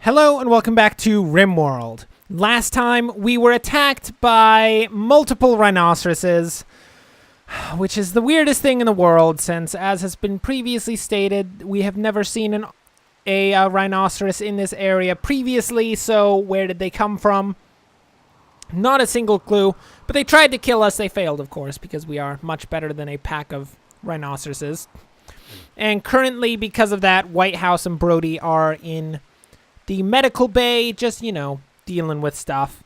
Hello and welcome back to Rimworld. Last time we were attacked by multiple rhinoceroses, which is the weirdest thing in the world since, as has been previously stated, we have never seen a rhinoceros in this area previously, so where did they come from? Not a single clue, but they tried to kill us. They failed, of course, because we are much better than a pack of rhinoceroses. And currently, because of that, Whitehouse and Brody are in the medical bay, just, dealing with stuff.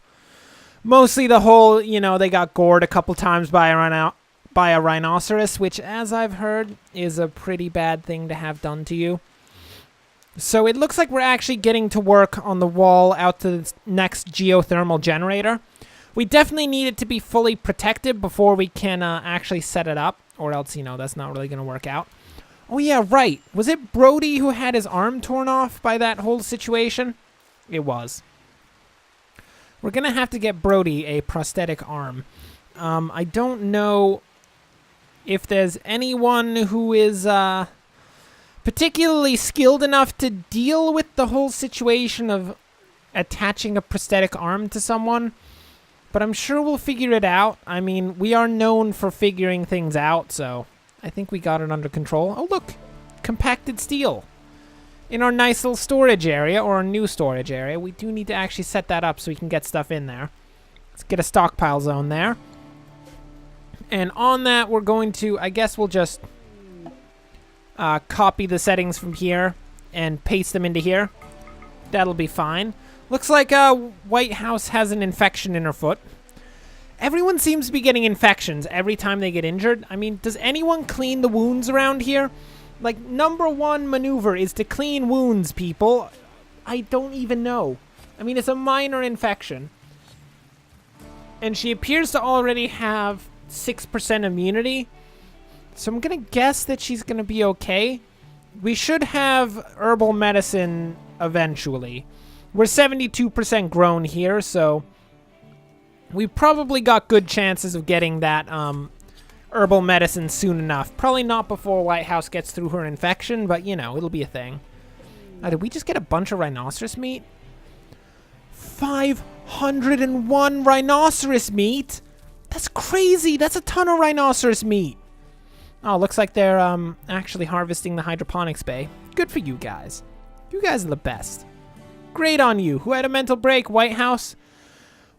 Mostly the whole, they got gored a couple times by a rhinoceros, which, as I've heard, is a pretty bad thing to have done to you. So it looks like we're actually getting to work on the wall out to the next geothermal generator. We definitely need it to be fully protected before we can actually set it up, or else, that's not really going to work out. Oh, yeah, right. Was it Brody who had his arm torn off by that whole situation? It was. We're going to have to get Brody a prosthetic arm. I don't know if there's anyone who is particularly skilled enough to deal with the whole situation of attaching a prosthetic arm to someone, but I'm sure we'll figure it out. I mean, we are known for figuring things out, so I think we got it under control. Oh, look! Compacted steel. In our nice little storage area, or our new storage area, we do need to actually set that up so we can get stuff in there. Let's get a stockpile zone there. And on that, we're going to, I guess we'll just copy the settings from here and paste them into here. That'll be fine. Looks like Whitehouse has an infection in her foot. Everyone seems to be getting infections every time they get injured. I mean, does anyone clean the wounds around here? Like, #1 maneuver is to clean wounds, people. I don't even know. I mean, it's a minor infection. And she appears to already have 6% immunity. So I'm going to guess that she's going to be okay. We should have herbal medicine eventually. We're 72% grown here, so we probably got good chances of getting that herbal medicine soon enough. Probably not before Whitehouse gets through her infection, but, it'll be a thing. Did we just get a bunch of rhinoceros meat? 501 rhinoceros meat? That's crazy! That's a ton of rhinoceros meat! Oh, looks like they're actually harvesting the hydroponics bay. Good for you guys. You guys are the best. Great on you. Who had a mental break? Whitehouse?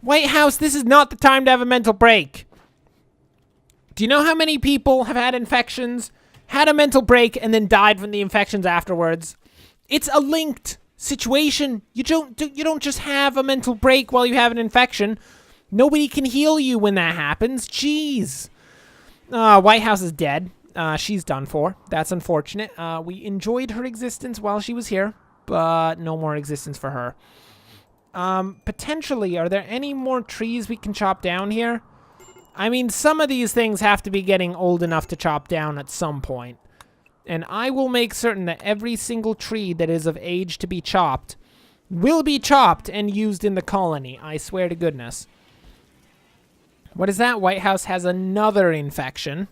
Whitehouse, this is not the time to have a mental break. Do you know how many people have had infections, had a mental break, and then died from the infections afterwards? It's a linked situation. You don't just have a mental break while you have an infection. Nobody can heal you when that happens. Jeez. Whitehouse is dead. She's done for. That's unfortunate. We enjoyed her existence while she was here, but no more existence for her. Potentially, are there any more trees we can chop down here? I mean, some of these things have to be getting old enough to chop down at some point. And I will make certain that every single tree that is of age to be chopped will be chopped and used in the colony. I swear to goodness. What is that? Whitehouse has another infection.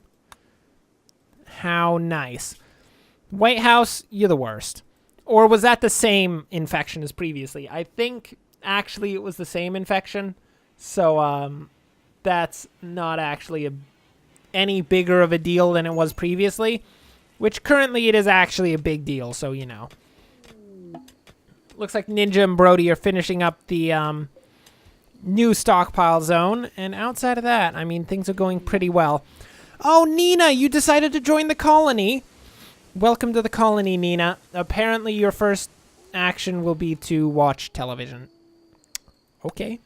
How nice. Whitehouse, you're the worst. Or was that the same infection as previously? I think, actually, it was the same infection. So, that's not actually any bigger of a deal than it was previously. Which, currently, it is actually a big deal, so, Looks like Ninja and Brody are finishing up the, new stockpile zone. And outside of that, I mean, things are going pretty well. Oh, Nina, you decided to join the colony. Welcome to the colony, Nina. Apparently, your first action will be to watch television. Okay.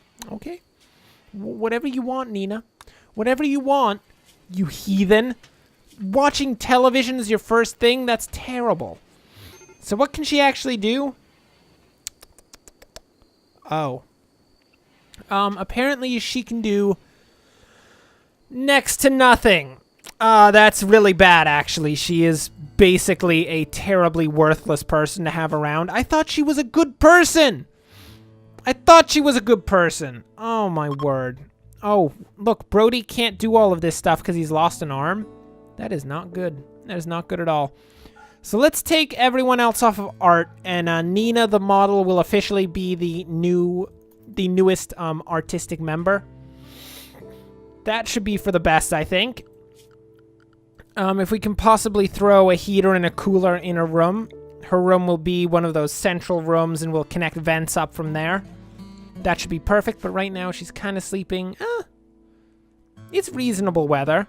Whatever you want, Nina. Whatever you want, you heathen. Watching television is your first thing? That's terrible. So what can she actually do? Oh. Apparently she can do next to nothing. That's really bad, actually. She is basically a terribly worthless person to have around. I thought she was a good person. Oh, my word. Oh, look, Brody can't do all of this stuff because he's lost an arm. That is not good. That is not good at all. So let's take everyone else off of art, and Nina, the model, will officially be the newest artistic member. That should be for the best, I think. If we can possibly throw a heater and a cooler in her room will be one of those central rooms, and we'll connect vents up from there. That should be perfect, but right now she's kind of sleeping. It's reasonable weather.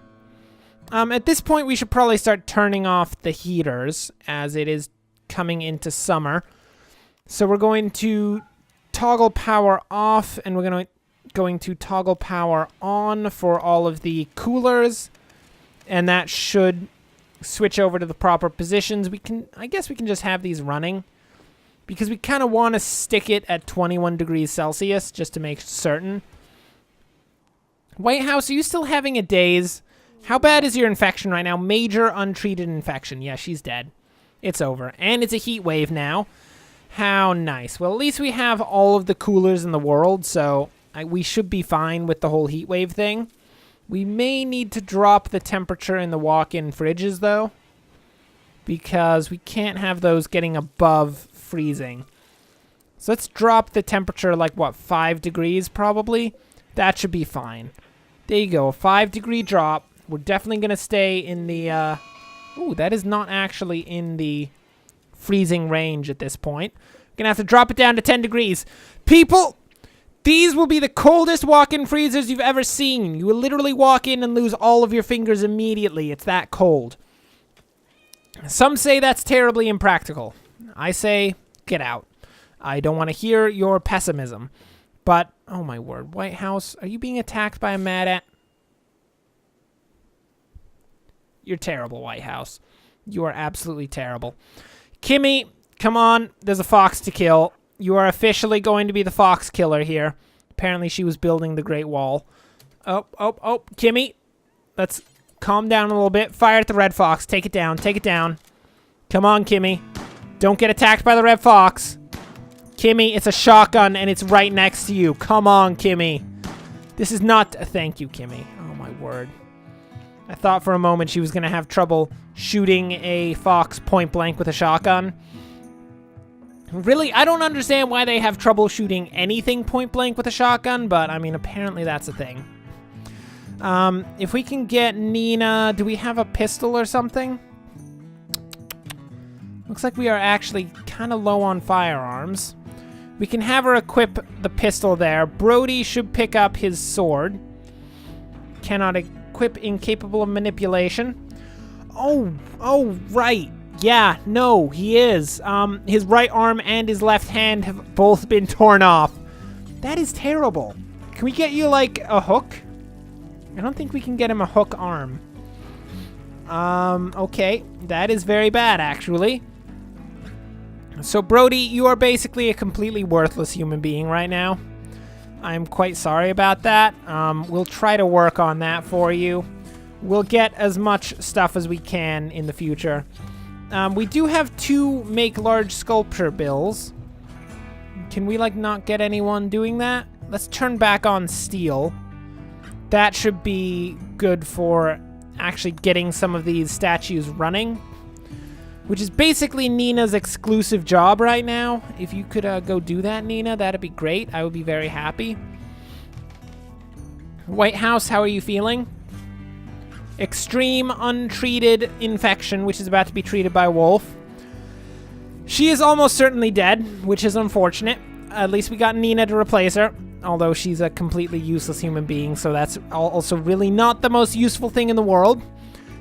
At this point, we should probably start turning off the heaters, as it is coming into summer. So we're going to toggle power off, and we're going to toggle power on for all of the coolers, and that should switch over to the proper positions. I guess we can just have these running, because we kind of want to stick it at 21 degrees Celsius, just to make certain. Whitehouse, are you still having a daze? How bad is your infection right now? Major untreated infection. Yeah, she's dead. It's over. And it's a heat wave now. How nice. Well, at least we have all of the coolers in the world, so we should be fine with the whole heat wave thing. We may need to drop the temperature in the walk-in fridges, though, because we can't have those getting above freezing. So let's drop the temperature, like, what, 5 degrees, probably? That should be fine. There you go, a 5-degree drop. We're definitely going to stay in the... Ooh, that is not actually in the freezing range at this point. We're going to have to drop it down to 10 degrees. People, these will be the coldest walk-in freezers you've ever seen. You will literally walk in and lose all of your fingers immediately. It's that cold. Some say that's terribly impractical. I say, get out. I don't want to hear your pessimism. But, oh my word, Whitehouse, are you being attacked by a mad ant? You're terrible, Whitehouse. You are absolutely terrible. Kimmy, come on. There's a fox to kill. You are officially going to be the fox killer here. Apparently she was building the Great Wall. Oh, Kimmy. Let's calm down a little bit. Fire at the red fox. Take it down. Take it down. Come on, Kimmy. Don't get attacked by the red fox. Kimmy, it's a shotgun and it's right next to you. Come on, Kimmy. This is not... Thank you, Kimmy. Oh, my word. I thought for a moment she was going to have trouble shooting a fox point blank with a shotgun. Really, I don't understand why they have trouble shooting anything point blank with a shotgun, but, I mean, apparently that's a thing. If we can get Nina... Do we have a pistol or something? Looks like we are actually kind of low on firearms. We can have her equip the pistol there. Brody should pick up his sword. Cannot equip incapable of manipulation. Oh, right. Yeah, no, he is. His right arm and his left hand have both been torn off. That is terrible. Can we get you, like, a hook? I don't think we can get him a hook arm. Okay. That is very bad, actually. So, Brody, you are basically a completely worthless human being right now. I'm quite sorry about that. We'll try to work on that for you. We'll get as much stuff as we can in the future. We do have 2 make large sculpture bills. Can we, like, not get anyone doing that? Let's turn back on steel. That should be good for actually getting some of these statues running, which is basically Nina's exclusive job right now. If you could go do that, Nina, that'd be great. I would be very happy. Whitehouse, how are you feeling? Extreme untreated infection, which is about to be treated by Wolf. She is almost certainly dead, which is unfortunate. At least we got Nina to replace her, although she's a completely useless human being, so that's also really not the most useful thing in the world.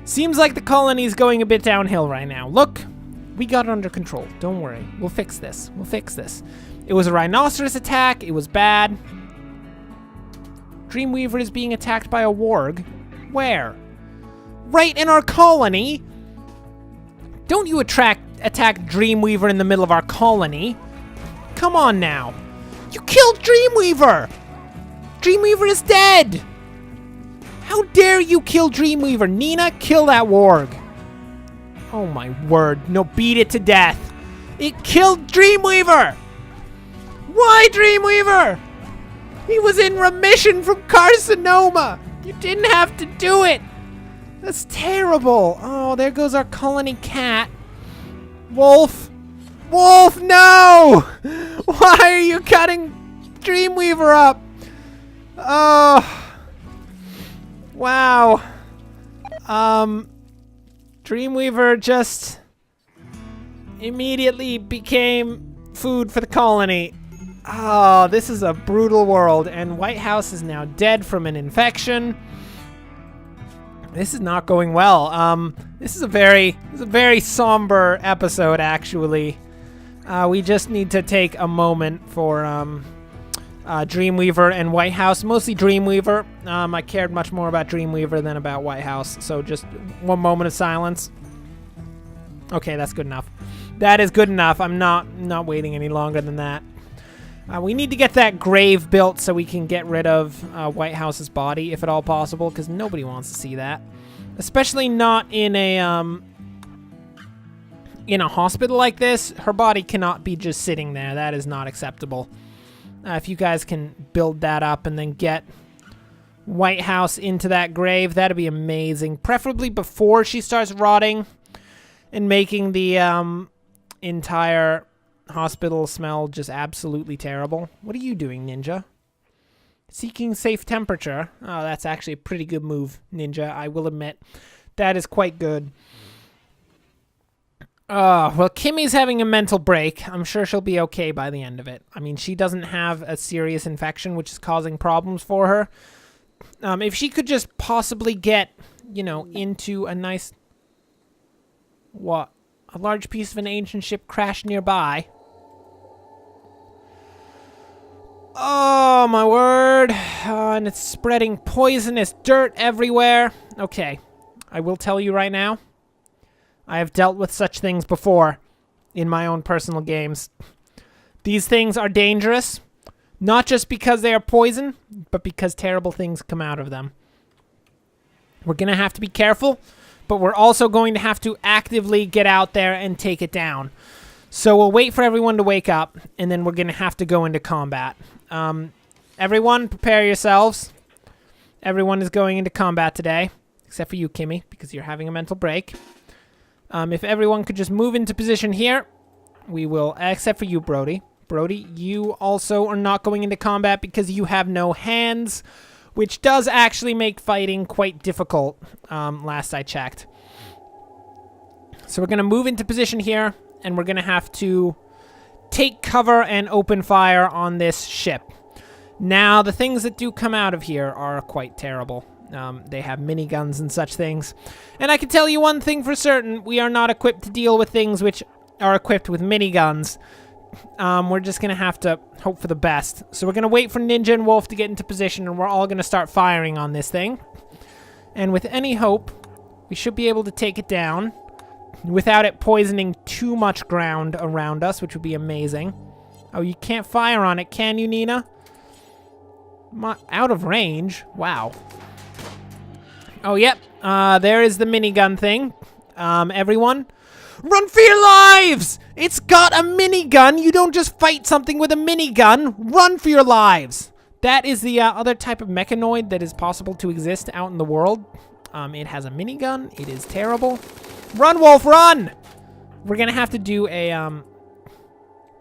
Seems like the colony is going a bit downhill right now. Look, we got it under control. Don't worry. We'll fix this. We'll fix this. It was a rhinoceros attack. It was bad. Dreamweaver is being attacked by a warg. Where? Right in our colony. Don't you attack Dreamweaver in the middle of our colony. Come on now. You killed Dreamweaver. Dreamweaver is dead. How dare you kill Dreamweaver? Nina, kill that warg. Oh my word. No, beat it to death. It killed Dreamweaver. Why Dreamweaver? He was in remission from carcinoma. You didn't have to do it. That's terrible. Oh, there goes our colony cat. Wolf! Wolf, no! Why are you cutting Dreamweaver up? Oh. Wow. Dreamweaver just immediately became food for the colony. Oh, this is a brutal world, and Whitehouse is now dead from an infection. This is not going well. This is a very somber episode, actually. We just need to take a moment for Dreamweaver and Whitehouse. Mostly Dreamweaver. I cared much more about Dreamweaver than about Whitehouse, so just one moment of silence. Okay, that's good enough. That is good enough. I'm not waiting any longer than that. We need to get that grave built so we can get rid of Whitehouse's body, if at all possible, because nobody wants to see that. Especially not in a hospital like this. Her body cannot be just sitting there. That is not acceptable. If you guys can build that up and then get Whitehouse into that grave, that'd be amazing. Preferably before she starts rotting and making the entire hospital smell just absolutely terrible. What are you doing, Ninja? Seeking safe temperature. Oh, that's actually a pretty good move, Ninja. I will admit. That is quite good. Well, Kimmy's having a mental break. I'm sure she'll be okay by the end of it. I mean, she doesn't have a serious infection, which is causing problems for her. If she could just possibly get, into a nice... What? A large piece of an ancient ship crashed nearby. Oh, my word. And it's spreading poisonous dirt everywhere. Okay. I will tell you right now. I have dealt with such things before in my own personal games. These things are dangerous. Not just because they are poison, but because terrible things come out of them. We're going to have to be careful, but we're also going to have to actively get out there and take it down. So we'll wait for everyone to wake up, and then we're going to have to go into combat. Everyone, prepare yourselves. Everyone is going into combat today, except for you, Kimmy, because you're having a mental break. If everyone could just move into position here, we will, except for you, Brody. Brody, you also are not going into combat because you have no hands, which does actually make fighting quite difficult, last I checked. So we're going to move into position here, and we're going to have to take cover and open fire on this ship. Now, the things that do come out of here are quite terrible. They have miniguns and such things. And I can tell you one thing for certain. We are not equipped to deal with things which are equipped with miniguns. We're just going to have to hope for the best. So we're going to wait for Ninja and Wolf to get into position, and we're all going to start firing on this thing. And with any hope, we should be able to take it down without it poisoning too much ground around us, which would be amazing. Oh, you can't fire on it, can you, Nina? Out of range? Wow. Oh, yep. There is the minigun thing. Everyone, run for your lives! It's got a minigun. You don't just fight something with a minigun. Run for your lives. That is the other type of mechanoid that is possible to exist out in the world. It has a minigun. It is terrible. Run, Wolf, run! We're going to have to do a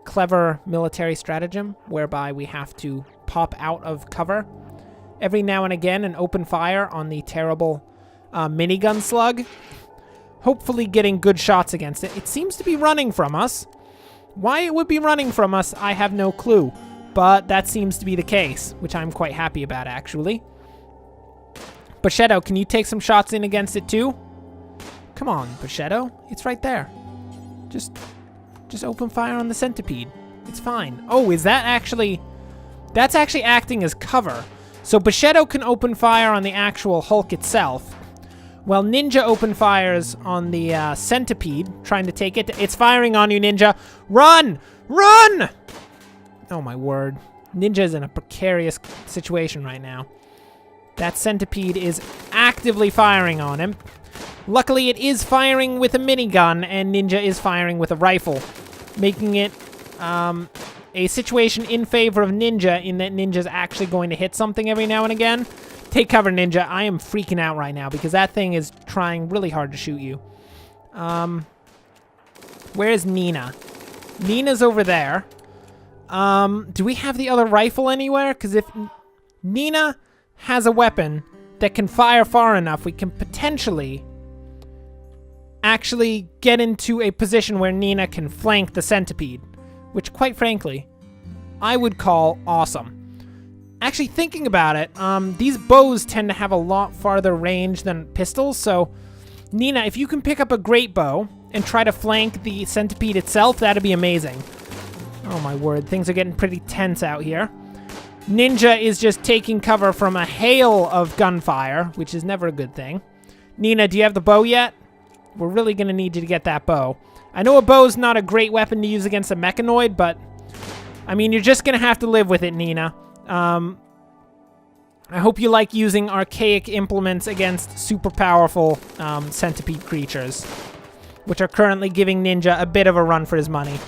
clever military stratagem whereby we have to pop out of cover every now and again and open fire on the terrible minigun slug. Hopefully getting good shots against it. It seems to be running from us. Why it would be running from us, I have no clue. But that seems to be the case, which I'm quite happy about, actually. Bushetto, can you take some shots in against it too? Come on, Bushetto. It's right there. Just open fire on the centipede. It's fine. Oh, is that actually... That's actually acting as cover. So Bushetto can open fire on the actual Hulk itself, while Ninja open fires on the centipede, trying to take it. It's firing on you, Ninja. Run! Run! Oh, my word. Ninja is in a precarious situation right now. That centipede is actively firing on him. Luckily, it is firing with a minigun, and Ninja is firing with a rifle, making it a situation in favor of Ninja in that Ninja's actually going to hit something every now and again. Take cover, Ninja. I am freaking out right now because that thing is trying really hard to shoot you. Where is Nina? Nina's over there. Do we have the other rifle anywhere? Because if Nina has a weapon that can fire far enough, we can potentially actually get into a position where Nina can flank the centipede, which, quite frankly, I would call awesome. Actually, thinking about it, these bows tend to have a lot farther range than pistols, so Nina, if you can pick up a great bow and try to flank the centipede itself, that'd be amazing. Oh my word, things are getting pretty tense out here. Ninja is just taking cover from a hail of gunfire, which is never a good thing. Nina, do you have the bow yet? We're really going to need you to get that bow. I know a bow's not a great weapon to use against a mechanoid, but I mean, you're just going to have to live with it, Nina. I hope you like using archaic implements against super powerful centipede creatures, which are currently giving Ninja a bit of a run for his money.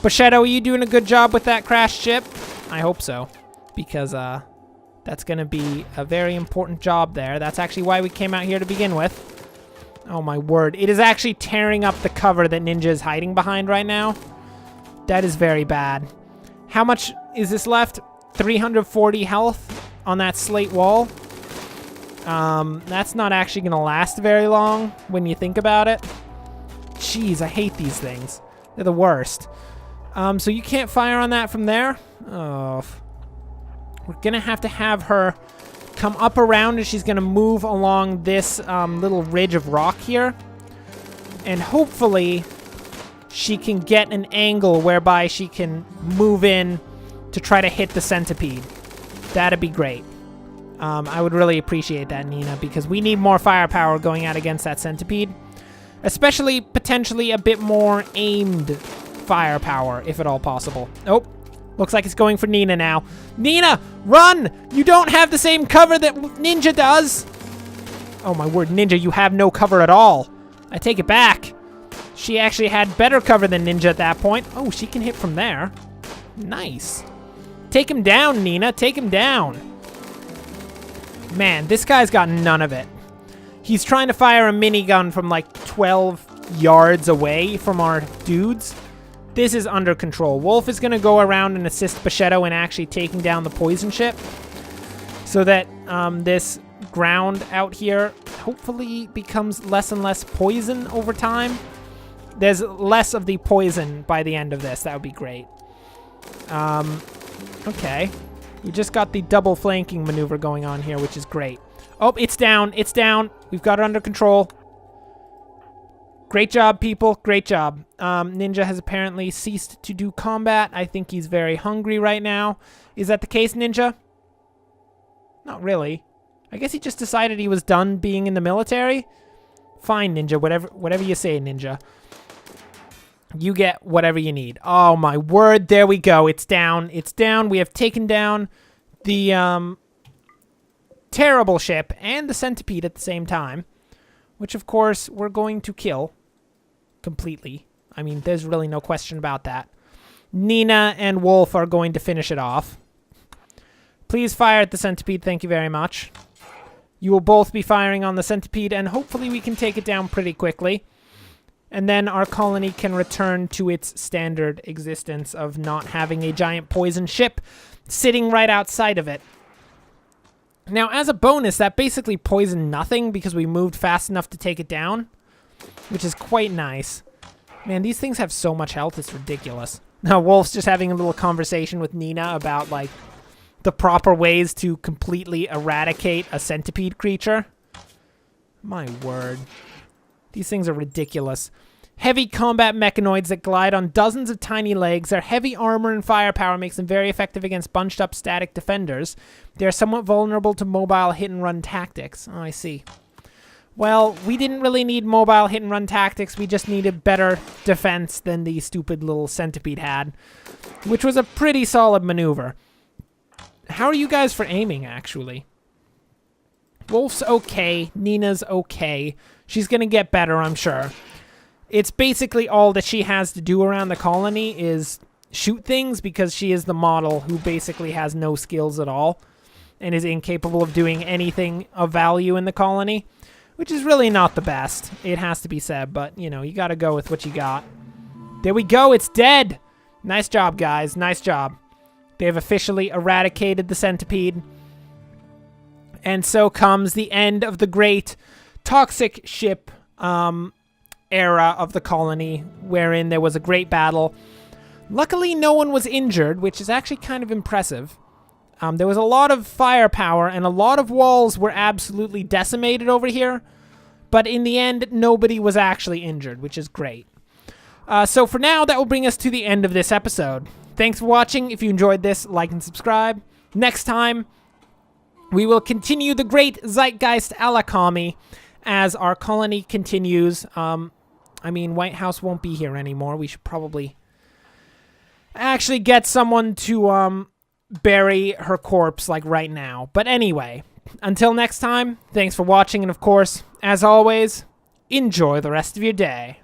Bushetto, are you doing a good job with that crashed ship? I hope so, because that's going to be a very important job there. That's actually why we came out here to begin with. Oh my word. It is actually tearing up the cover that Ninja is hiding behind right now. That is very bad. How much is this left? 340 health on that slate wall. That's not actually going to last very long when you think about it. Jeez, I hate these things. They're the worst. So you can't fire on that from there? Oh. We're going to have her come up around, and she's going to move along this little ridge of rock here. And hopefully she can get an angle whereby she can move in to try to hit the centipede. That'd be great. I would really appreciate that, Nina, because we need more firepower going out against that centipede. Especially, potentially, a bit more aimed firepower, if at all possible. Oh, looks like it's going for Nina now. Nina, run! You don't have the same cover that Ninja does! Oh my word, Ninja, you have no cover at all. I take it back. She actually had better cover than Ninja at that point. Oh, she can hit from there. Nice. Take him down, Nina. Take him down. Man, this guy's got none of it. He's trying to fire a minigun from like 12 yards away from our dudes. This is under control. Wolf is going to go around and assist Bushetto in actually taking down the poison ship so that this ground out here hopefully becomes less and less poison over time. There's less of the poison by the end of this. That would be great. Okay. We just got the double flanking maneuver going on here, which is great. Oh, it's down. It's down. We've got it under control. Great job, people. Great job. Ninja has apparently ceased to do combat. I think he's very hungry right now. Is that the case, Ninja? Not really. I guess he just decided he was done being in the military. Fine, Ninja. Whatever you say, Ninja. You get whatever you need. Oh, my word. There we go. It's down. It's down. We have taken down the terrible ship and the centipede at the same time, which, of course, we're going to kill completely. I mean, there's really no question about that. Nina and Wolf are going to finish it off. Please fire at the centipede. Thank you very much. You will both be firing on the centipede, and hopefully we can take it down pretty quickly. And then our colony can return to its standard existence of not having a giant poison ship sitting right outside of it. Now, as a bonus, that basically poisoned nothing because we moved fast enough to take it down, which is quite nice. Man, these things have so much health, it's ridiculous. Now, Wolf's just having a little conversation with Nina about, like, the proper ways to completely eradicate a centipede creature. My word. These things are ridiculous. Heavy combat mechanoids that glide on dozens of tiny legs. Their heavy armor and firepower makes them very effective against bunched up static defenders. They are somewhat vulnerable to mobile hit-and-run tactics. Oh, I see. Well, we didn't really need mobile hit-and-run tactics. We just needed better defense than the stupid little centipede had, which was a pretty solid maneuver. How are you guys for aiming, actually? Wolf's okay. Nina's okay. She's going to get better, I'm sure. It's basically all that she has to do around the colony is shoot things because she is the model who basically has no skills at all and is incapable of doing anything of value in the colony, which is really not the best. It has to be said, but, you know, you got to go with what you got. There we go. It's dead. Nice job, guys. Nice job. They have officially eradicated the centipede. And so comes the end of the great toxic ship era of the colony, wherein there was a great battle. Luckily, no one was injured, which is actually kind of impressive. There was a lot of firepower, and a lot of walls were absolutely decimated over here. But in the end, nobody was actually injured, which is great. So for now, that will bring us to the end of this episode. Thanks for watching. If you enjoyed this, like and subscribe. Next time, we will continue the great Zeitgeist a la Kami as our colony continues. I mean, Whitehouse won't be here anymore. We should probably actually get someone to bury her corpse, like, right now. But anyway, until next time, thanks for watching, and of course, as always, enjoy the rest of your day.